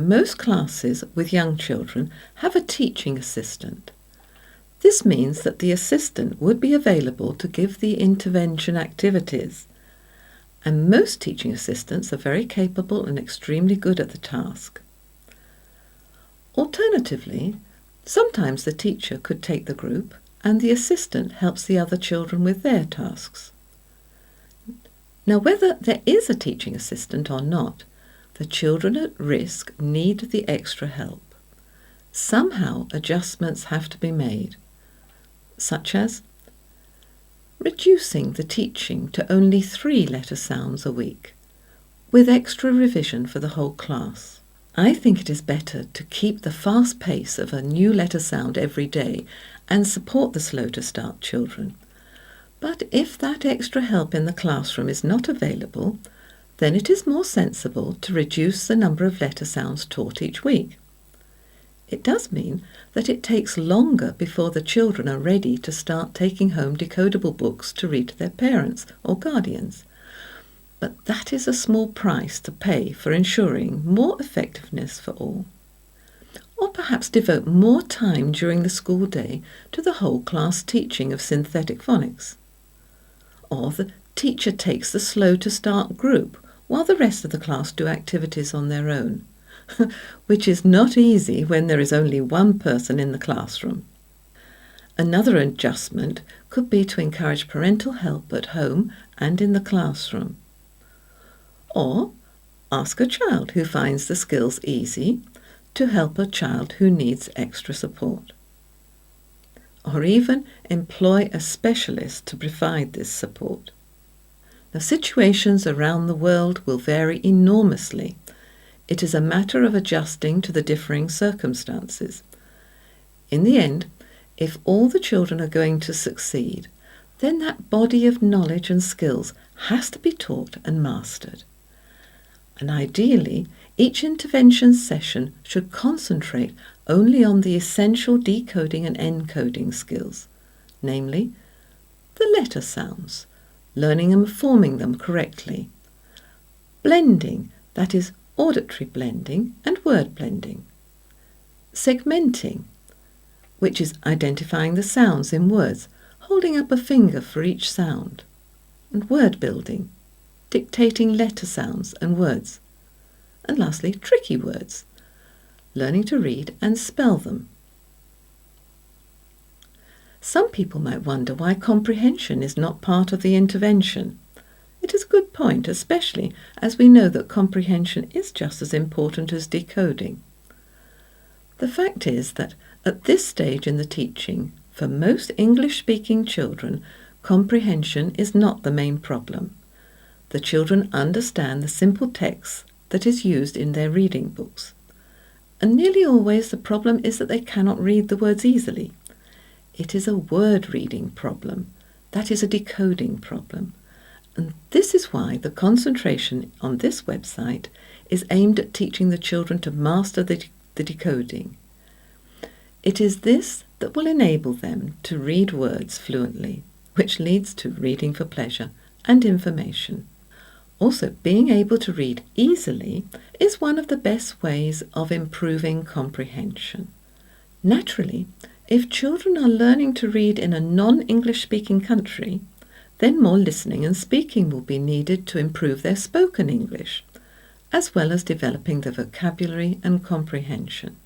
most classes with young children have a teaching assistant. This means that the assistant would be available to give the intervention activities, and most teaching assistants are very capable and extremely good at the task. Alternatively, sometimes the teacher could take the group and the assistant helps the other children with their tasks. Now, whether there is a teaching assistant or not, the children at risk need the extra help. Somehow adjustments have to be made, such as reducing the teaching to only 3 letter sounds a week, with extra revision for the whole class. I think it is better to keep the fast pace of a new letter sound every day and support the slow to start children. But if that extra help in the classroom is not available, then it is more sensible to reduce the number of letter sounds taught each week. It does mean that it takes longer before the children are ready to start taking home decodable books to read to their parents or guardians. But that is a small price to pay for ensuring more effectiveness for all. Or perhaps devote more time during the school day to the whole class teaching of synthetic phonics. Or the teacher takes the slow to start group while the rest of the class do activities on their own, which is not easy when there is only one person in the classroom. Another adjustment could be to encourage parental help at home and in the classroom. Or ask a child who finds the skills easy to help a child who needs extra support. Or even employ a specialist to provide this support. Now, situations around the world will vary enormously. It is a matter of adjusting to the differing circumstances. In the end, if all the children are going to succeed, then that body of knowledge and skills has to be taught and mastered. And ideally, each intervention session should concentrate only on the essential decoding and encoding skills, namely the letter sounds, learning and forming them correctly, blending, that is, auditory blending and word blending, segmenting, which is identifying the sounds in words, holding up a finger for each sound, and word building, dictating letter sounds and words, and lastly, tricky words, learning to read and spell them. Some people might wonder why comprehension is not part of the intervention. It is a good point, especially as we know that comprehension is just as important as decoding. The fact is that at this stage in the teaching, for most English-speaking children, comprehension is not the main problem. The children understand the simple text that is used in their reading books. And nearly always the problem is that they cannot read the words easily. It is a word reading problem. That is a decoding problem. And this is why the concentration on this website is aimed at teaching the children to master the decoding. It is this that will enable them to read words fluently, which leads to reading for pleasure and information. Also, being able to read easily is one of the best ways of improving comprehension. Naturally, if children are learning to read in a non-English speaking country, then more listening and speaking will be needed to improve their spoken English, as well as developing their vocabulary and comprehension.